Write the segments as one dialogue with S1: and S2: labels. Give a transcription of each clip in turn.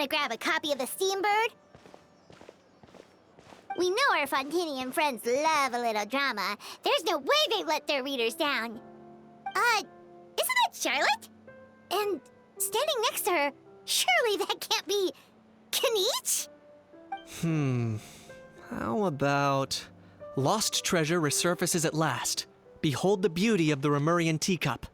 S1: Wanna grab a copy of the Steambird? We know our Fontanian friends love a little drama. There's no way they let their readers down. Isn't that Charlotte? And standing next to her, surely that can't be Kaniche?
S2: How about... Lost treasure resurfaces at last. Behold the beauty of the Remurian teacup.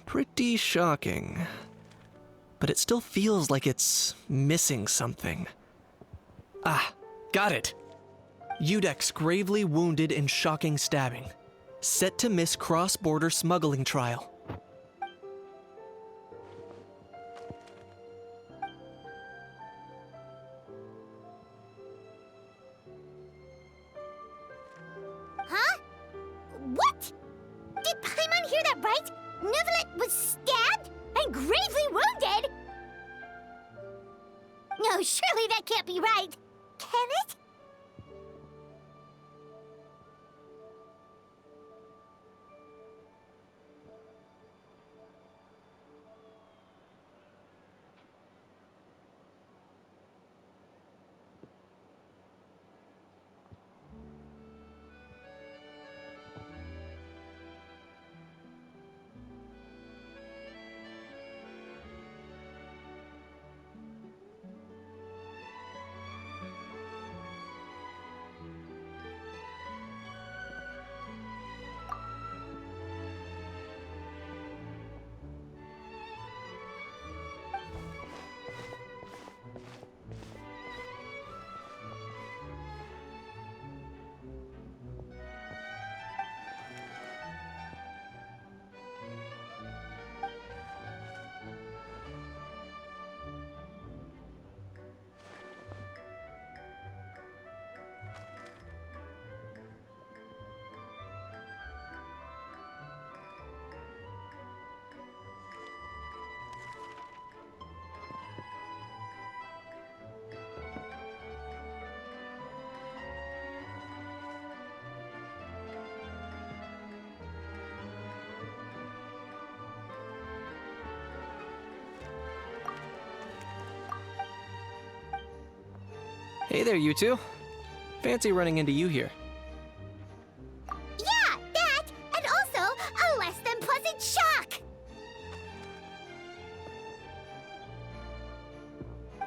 S2: Pretty shocking. But it still feels like it's missing something. Ah, got it! Udex gravely wounded in shocking stabbing. Set to miss cross-border smuggling trial.
S1: Huh? What? Did Paimon hear that right? Neuvillette was stabbed and gravely wounded? No, surely that can't be right. Can it?
S2: Hey there, you two. Fancy running into you here.
S1: Yeah, that, and also a less than pleasant shock.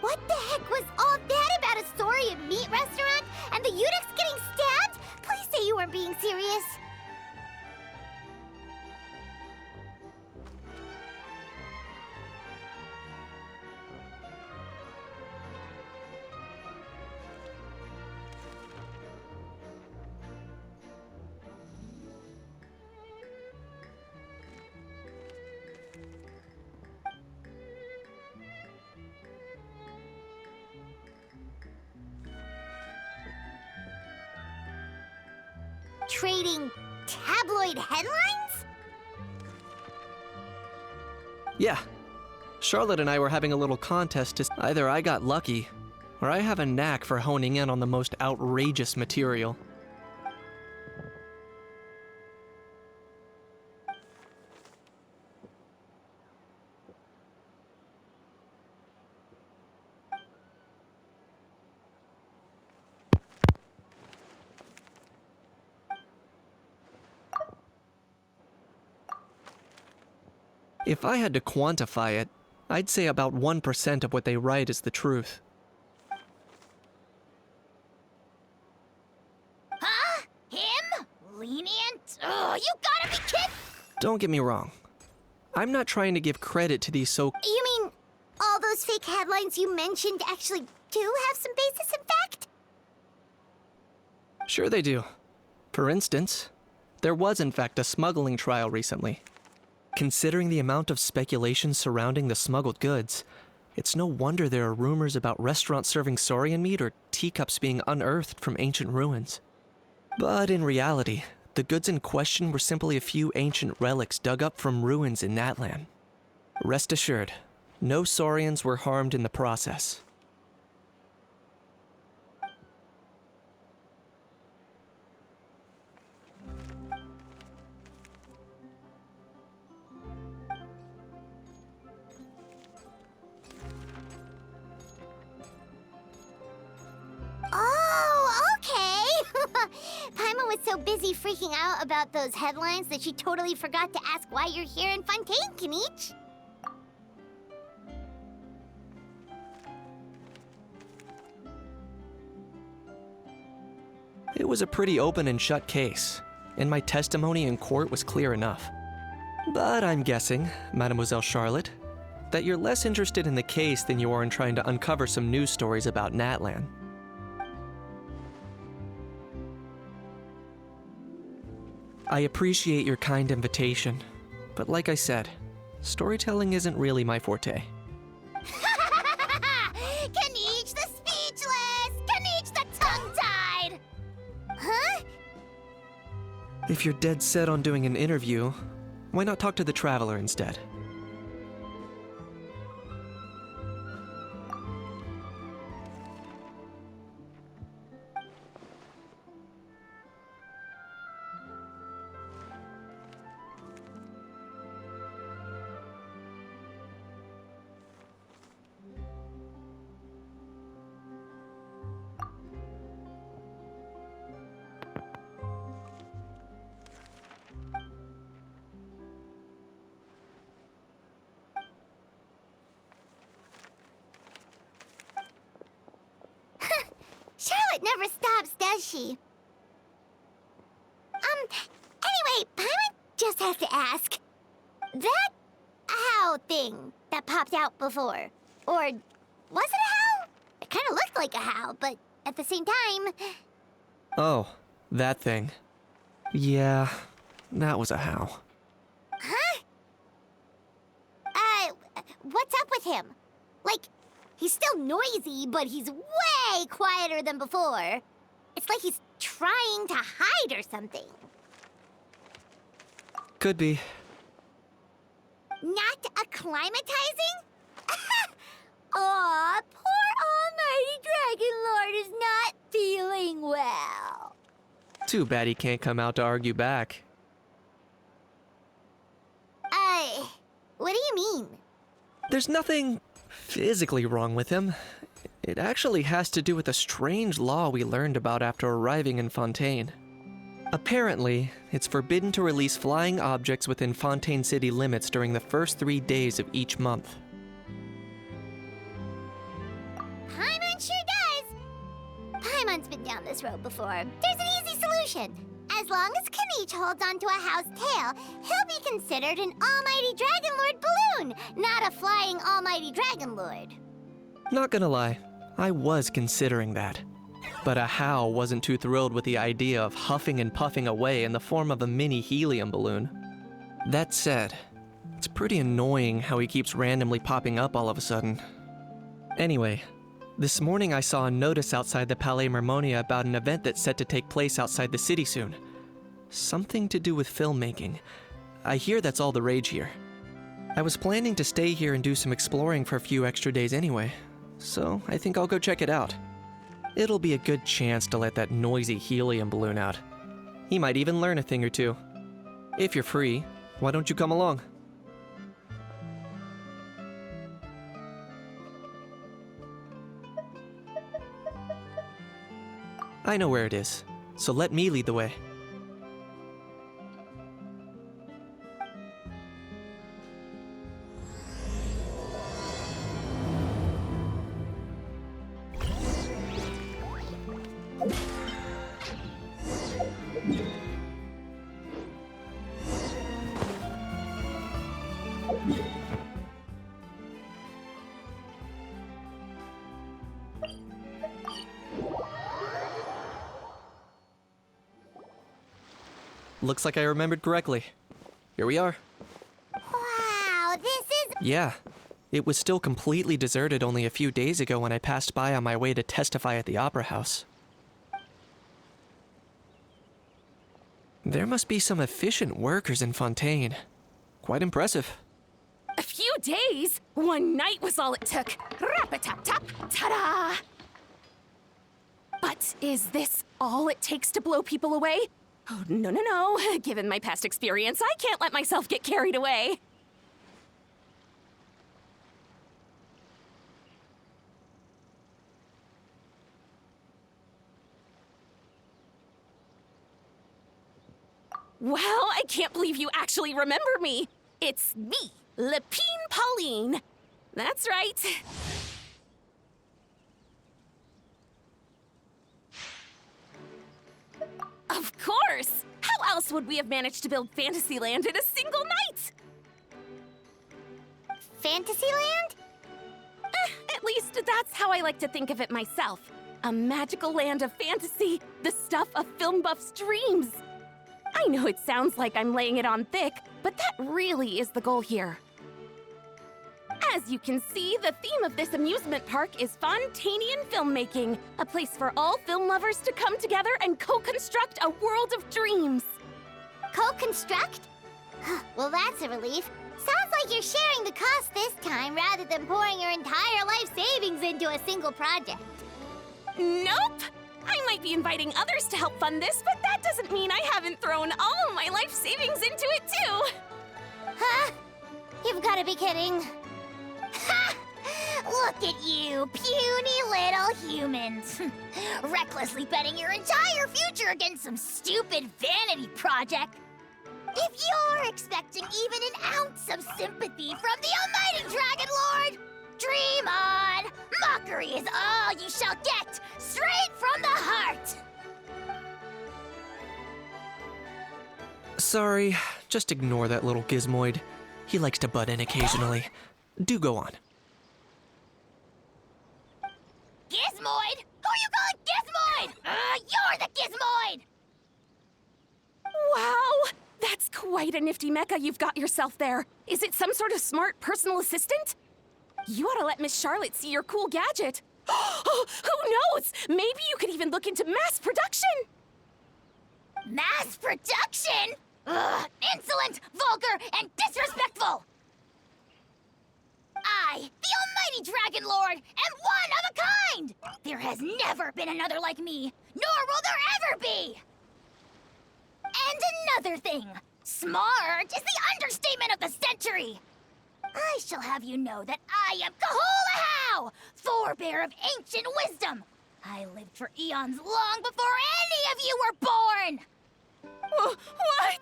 S1: What the heck was all that about a Saurian meat restaurant and the Udex getting stabbed? Please say you weren't being serious. Trading tabloid headlines?
S2: Yeah. Charlotte and I were having a little contest to... Either I got lucky, or I have a knack for honing in on the most outrageous material. If I had to quantify it, I'd say about 1% of what they write is the truth.
S1: Huh? Him? Lenient? Oh, you gotta be kidding!
S2: Don't get me wrong. I'm not trying to give credit to these
S1: You mean all those fake headlines you mentioned actually do have some basis in fact?
S2: Sure they do. For instance, there was in fact a smuggling trial recently. Considering the amount of speculation surrounding the smuggled goods, it's no wonder there are rumors about restaurants serving saurian meat or teacups being unearthed from ancient ruins. But in reality, the goods in question were simply a few ancient relics dug up from ruins in Natlan. Rest assured, no saurians were harmed in the process.
S1: so busy freaking out about those headlines that she totally forgot to ask why you're here in Fontaine, Kinich.
S2: It was a pretty open and shut case, and my testimony in court was clear enough. But I'm guessing, Mademoiselle Charlotte, that you're less interested in the case than you are in trying to uncover some news stories about Natlan. I appreciate your kind invitation, but like I said, storytelling isn't really my forte.
S1: Kinich the speechless! Kinich the tongue-tied! Huh?
S2: If you're dead set on doing an interview, why not talk to the Traveler instead?
S1: Charlotte never stops, does she? Anyway, Paimon just has to ask. That how thing that popped out before, or was it a how? It kind of looked like a how, but at the same time...
S2: Oh, that thing. Yeah, that was a how.
S1: Huh? What's up with him? Like, he's still noisy, but he's way quieter than before. It's like he's trying to hide or something.
S2: Could be.
S1: Not acclimatizing? Aw, poor Almighty Dragon Lord is not feeling well.
S2: Too bad he can't come out to argue back.
S1: What do you mean?
S2: There's nothing physically wrong with him. It actually has to do with a strange law we learned about after arriving in Fontaine. Apparently, it's forbidden to release flying objects within Fontaine city limits during the first 3 days of each month.
S1: Paimon sure does. Paimon's been down this road before. There's an easy solution. As long as Kinich holds onto a house tail, he'll be considered an Almighty Dragon Lord balloon, not a flying Almighty Dragon Lord.
S2: Not gonna lie, I was considering that. But a How wasn't too thrilled with the idea of huffing and puffing away in the form of a mini helium balloon. That said, it's pretty annoying how he keeps randomly popping up all of a sudden. Anyway, this morning I saw a notice outside the Palais Mermonia about an event that's set to take place outside the city soon. Something to do with filmmaking. I hear that's all the rage here. I was planning to stay here and do some exploring for a few extra days anyway, so I think I'll go check it out. It'll be a good chance to let that noisy helium balloon out. He might even learn a thing or two. If you're free, why don't you come along? I know where it is, so let me lead the way. Looks like I remembered correctly. Here we are.
S1: Wow, this is...
S2: Yeah, it was still completely deserted only a few days ago when I passed by on my way to testify at the Opera House. There must be some efficient workers in Fontaine. Quite impressive.
S3: A few days? One night was all it took. Rap-a-tap-tap, ta-da! But is this all it takes to blow people away? Oh, no, no, no. Given my past experience, I can't let myself get carried away. Well, I can't believe you actually remember me. It's me, Lepine Pauline. That's right. Of course! How else would we have managed to build Fantasyland in a single night?
S1: Fantasyland?
S3: At least that's how I like to think of it myself. A magical land of fantasy, the stuff of film buffs' dreams. I know it sounds like I'm laying it on thick, but that really is the goal here. As you can see, the theme of this amusement park is Fontanian filmmaking, a place for all film lovers to come together and co-construct a world of dreams.
S1: Co-construct? Well, that's a relief. Sounds like you're sharing the cost this time rather than pouring your entire life savings into a single project.
S3: Nope! I might be inviting others to help fund this, but that doesn't mean I haven't thrown all of my life savings into it too!
S1: Huh? You've got to be kidding. Ha! Look at you, puny little humans. Recklessly betting your entire future against some stupid vanity project. If you're expecting even an ounce of sympathy from the almighty Dragon Lord, dream on! Mockery is all you shall get, straight from the heart!
S2: Sorry, just ignore that little gizmoid. He likes to butt in occasionally. Do go on.
S1: Gizmoid? Who are you calling Gizmoid? You're the Gizmoid!
S3: Wow! That's quite a nifty mecha you've got yourself there. Is it some sort of smart personal assistant? You ought to let Miss Charlotte see your cool gadget. Oh, who knows? Maybe you could even look into mass production.
S1: Mass production? Ugh, insolent, vulgar, and disrespectful! I, the almighty Dragon Lord, am one of a kind! There has never been another like me, nor will there ever be! And another thing, smart is the understatement of the century! I shall have you know that I am Kahulahau, forebear of ancient wisdom! I lived for eons long before any of you were born!
S3: What?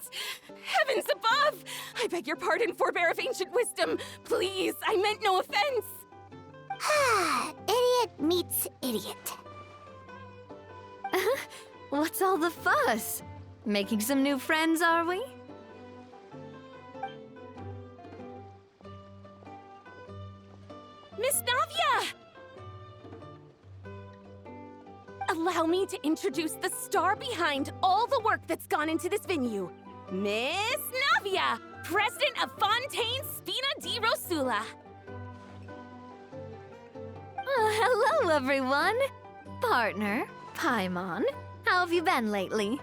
S3: Heavens above! I beg your pardon, forebear of ancient wisdom. Please, I meant no offense.
S1: Idiot meets idiot.
S4: What's all the fuss? Making some new friends, are we?
S3: Miss Navia! Allow me to introduce the star behind all the work that's gone into this venue. Miss Navia, president of Fontaine Spina di Rosula.
S4: Hello, everyone. Partner, Paimon, how have you been lately?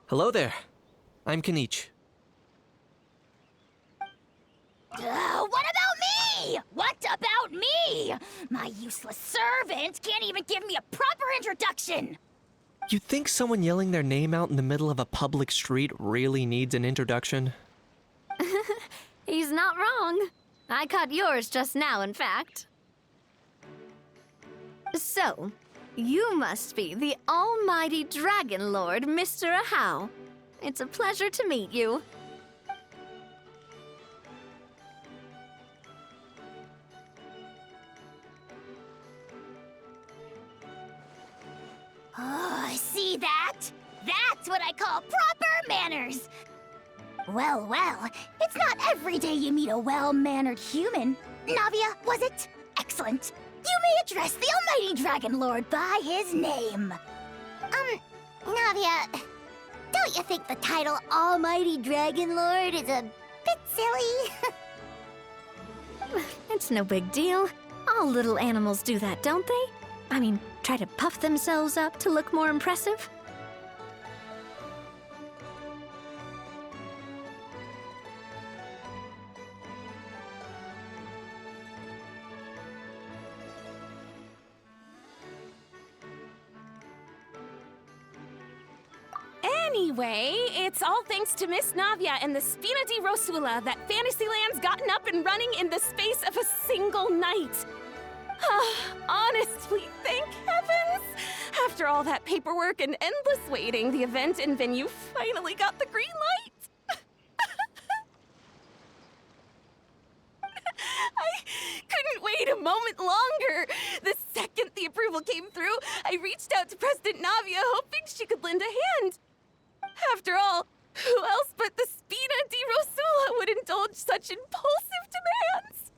S2: Hello there. I'm Kanich.
S1: What about me? What about me? My useless servant can't even give me a proper introduction.
S2: You think someone yelling their name out in the middle of a public street really needs an introduction?
S4: He's not wrong. I caught yours just now, in fact. So, you must be the almighty Dragon Lord, Mr. Ahau. It's a pleasure to meet you.
S1: Oh, see that? That's what I call proper manners! Well, well, it's not every day you meet a well-mannered human. Navia, was it? Excellent. You may address the almighty Dragon Lord by his name. Navia, don't you think the title Almighty Dragon Lord is a bit silly?
S4: It's no big deal. All little animals do that, don't they? I mean, try to puff themselves up to look more impressive.
S3: Anyway, it's all thanks to Miss Navia and the Spina di Rosula that Fantasyland's gotten up and running in the space of a single night. Honestly, thank heavens! After all that paperwork and endless waiting, the event and venue finally got the green light. I couldn't wait a moment longer. The second the approval came through, I reached out to President Navia, hoping she could lend a hand. After all, who else but the Spina di Rosula would indulge such impulsive demands?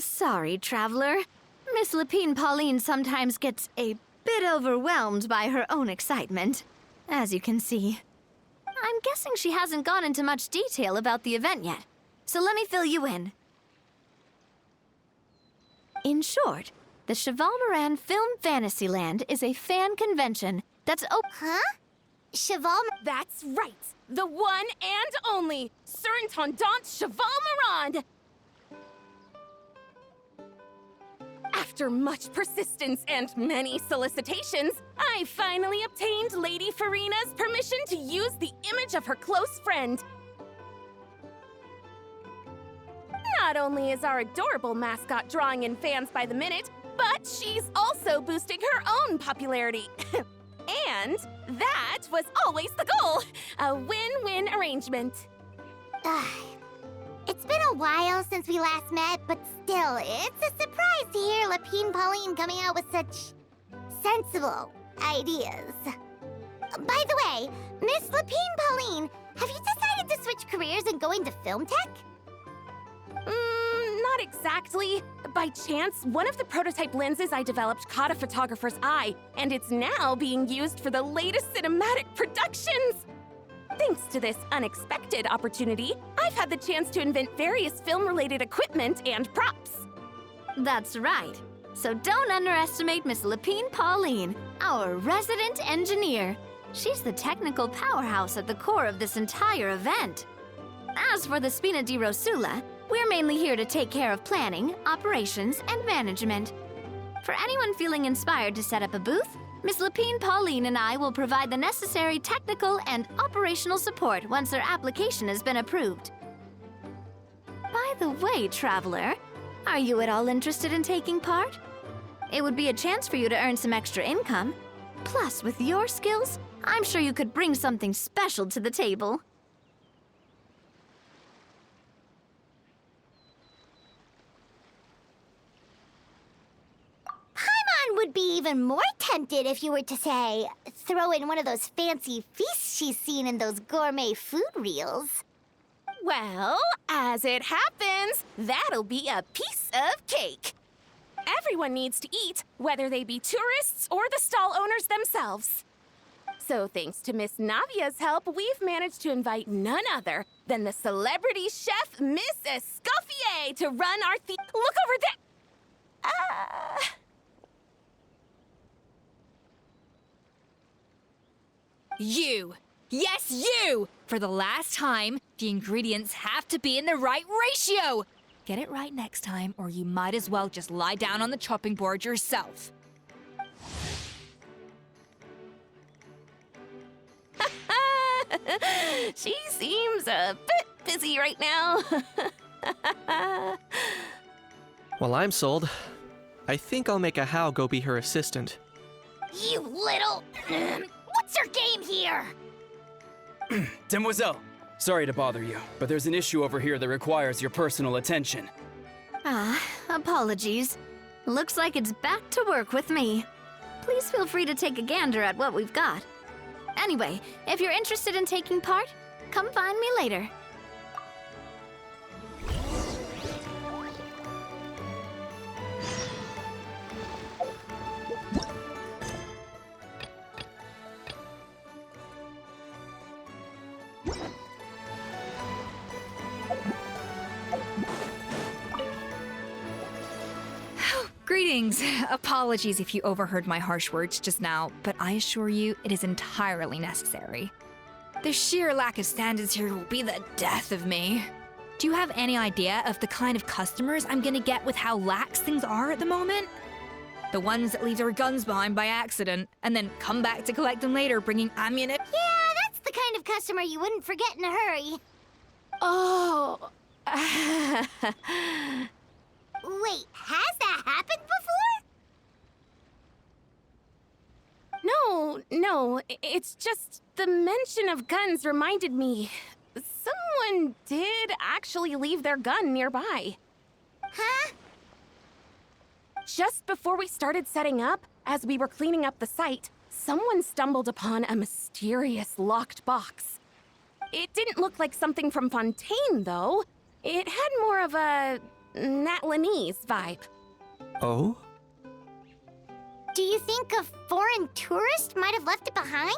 S4: Sorry, Traveler. Miss Lapine Pauline sometimes gets a bit overwhelmed by her own excitement, as you can see. I'm guessing she hasn't gone into much detail about the event yet, so let me fill you in. In short, the Cheval Moran Film Fantasyland is a fan convention that's open.
S1: Huh? Cheval...
S3: That's right! The one and only Surintendant Cheval Moran! After much persistence and many solicitations, I finally obtained Lady Farina's permission to use the image of her close friend. Not only is our adorable mascot drawing in fans by the minute, but she's also boosting her own popularity. And that was always the goal, a win-win arrangement.
S1: It's been a while since we last met, but still, it's a surprise to hear Lapine Pauline coming out with such sensible ideas. By the way, Miss Lapine Pauline, have you decided to switch careers and go into film tech?
S3: Not exactly. By chance, one of the prototype lenses I developed caught a photographer's eye, and it's now being used for the latest cinematic productions. Thanks to this unexpected opportunity, I've had the chance to invent various film-related equipment and props.
S4: That's right. So don't underestimate Miss Lapine Pauline, our resident engineer. She's the technical powerhouse at the core of this entire event. As for the Spina di Rosula, we're mainly here to take care of planning, operations, and management. For anyone feeling inspired to set up a booth, Miss Lapine Pauline and I will provide the necessary technical and operational support once their application has been approved. By the way, Traveler, are you at all interested in taking part? It would be a chance for you to earn some extra income. Plus, with your skills, I'm sure you could bring something special to the table.
S1: Would be even more tempted if you were to, say, throw in one of those fancy feasts she's seen in those gourmet food reels.
S3: Well, as it happens, that'll be a piece of cake. Everyone needs to eat, whether they be tourists or the stall owners themselves. So thanks to Miss Navia's help, we've managed to invite none other than the celebrity chef, Miss Escoffier, to run our Look over there!
S5: You! Yes, you! For the last time, the ingredients have to be in the right ratio! Get it right next time, or you might as well just lie down on the chopping board yourself.
S3: She seems a bit busy right now.
S2: Well, I'm sold. I think I'll make a How go be her assistant.
S1: You little... What's your game here?
S6: Demoiselle, sorry to bother you, but there's an issue over here that requires your personal attention.
S4: Apologies. Looks like it's back to work with me. Please feel free to take a gander at what we've got. Anyway, if you're interested in taking part, come find me later.
S5: Greetings. Apologies if you overheard my harsh words just now, but I assure you it is entirely necessary. The sheer lack of standards here will be the death of me. Do you have any idea of the kind of customers I'm gonna get with how lax things are at the moment? The ones that leave their guns behind by accident and then come back to collect them later bringing ammunition.
S1: Yeah, that's the kind of customer you wouldn't forget in a hurry.
S3: Oh.
S1: Wait, has that happened before?
S3: No, it's just the mention of guns reminded me. Someone did actually leave their gun nearby.
S1: Huh?
S3: Just before we started setting up, as we were cleaning up the site, someone stumbled upon a mysterious locked box. It didn't look like something from Fontaine, though. It had more of a Natlanese vibe.
S2: Oh?
S1: Do you think a foreign tourist might have left it behind?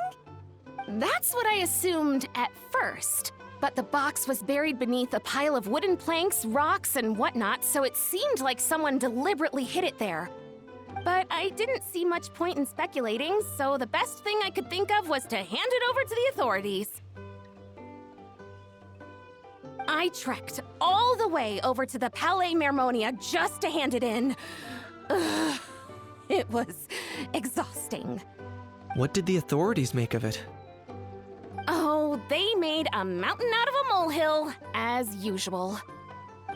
S3: That's what I assumed at first. But the box was buried beneath a pile of wooden planks, rocks, and whatnot, so it seemed like someone deliberately hid it there. But I didn't see much point in speculating, so the best thing I could think of was to hand it over to the authorities. I trekked all the way over to the Palais Mermonia just to hand it in. Ugh, it was exhausting.
S2: What did the authorities make of it?
S3: Oh, they made a mountain out of a molehill, as usual.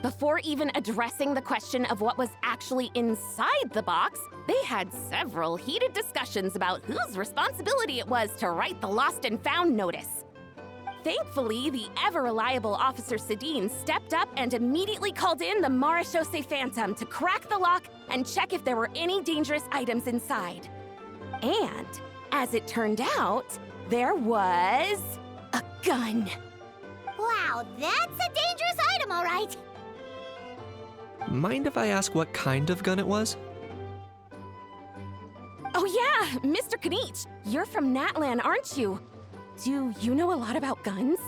S3: Before even addressing the question of what was actually inside the box, they had several heated discussions about whose responsibility it was to write the lost and found notice. Thankfully, the ever-reliable Officer Sedine stepped up and immediately called in the Marechaussee Phantom to crack the lock and check if there were any dangerous items inside. And, as it turned out, there was a gun.
S1: Wow, that's a dangerous item, all right.
S2: Mind if I ask what kind of gun it was?
S3: Oh yeah, Mr. Kanich, you're from Natlan, aren't you? Do you know a lot about guns?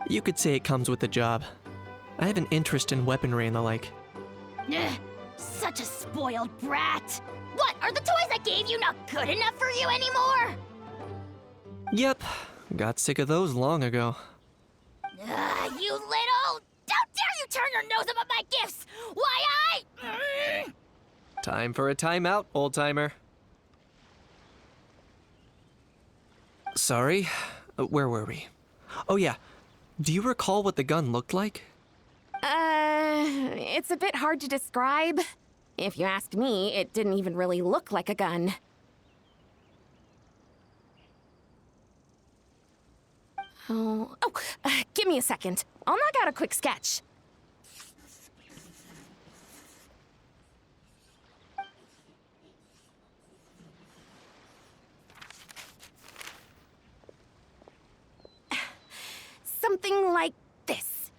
S2: You could say it comes with the job. I have an interest in weaponry and the like.
S1: Ugh, such a spoiled brat. What, are the toys I gave you not good enough for you anymore?
S2: Yep, got sick of those long ago.
S1: You little... Don't dare you turn your nose up at my gifts! Why,
S2: Time for a timeout, old-timer. Sorry, where were we? Oh yeah, do you recall what the gun looked like?
S3: It's a bit hard to describe. If you ask me, it didn't even really look like a gun. Give me a second. I'll knock out a quick sketch. Something like this.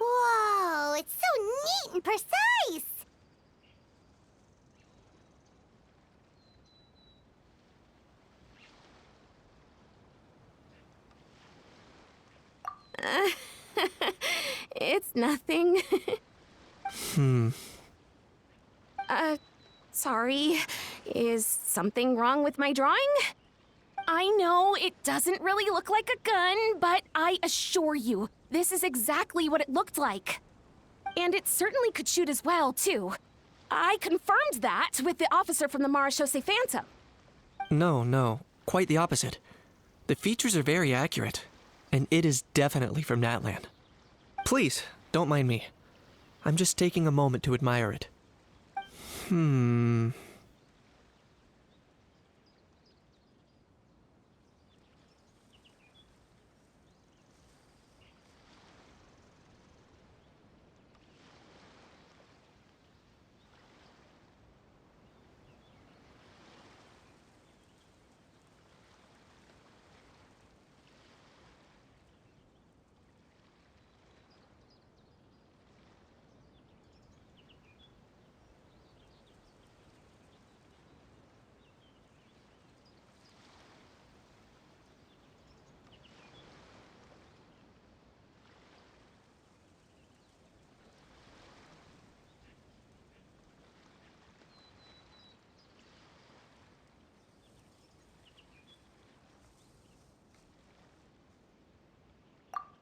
S1: Whoa, it's so neat and precise!
S3: It's nothing.
S2: Hmm.
S3: Sorry. Is something wrong with my drawing? I know it doesn't really look like a gun, but I assure you, this is exactly what it looked like. And it certainly could shoot as well, too. I confirmed that with the officer from the Marechaussee Phantom.
S2: No, quite the opposite. The features are very accurate, and it is definitely from Natlan. Please, don't mind me. I'm just taking a moment to admire it.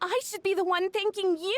S3: I should be the one thanking you.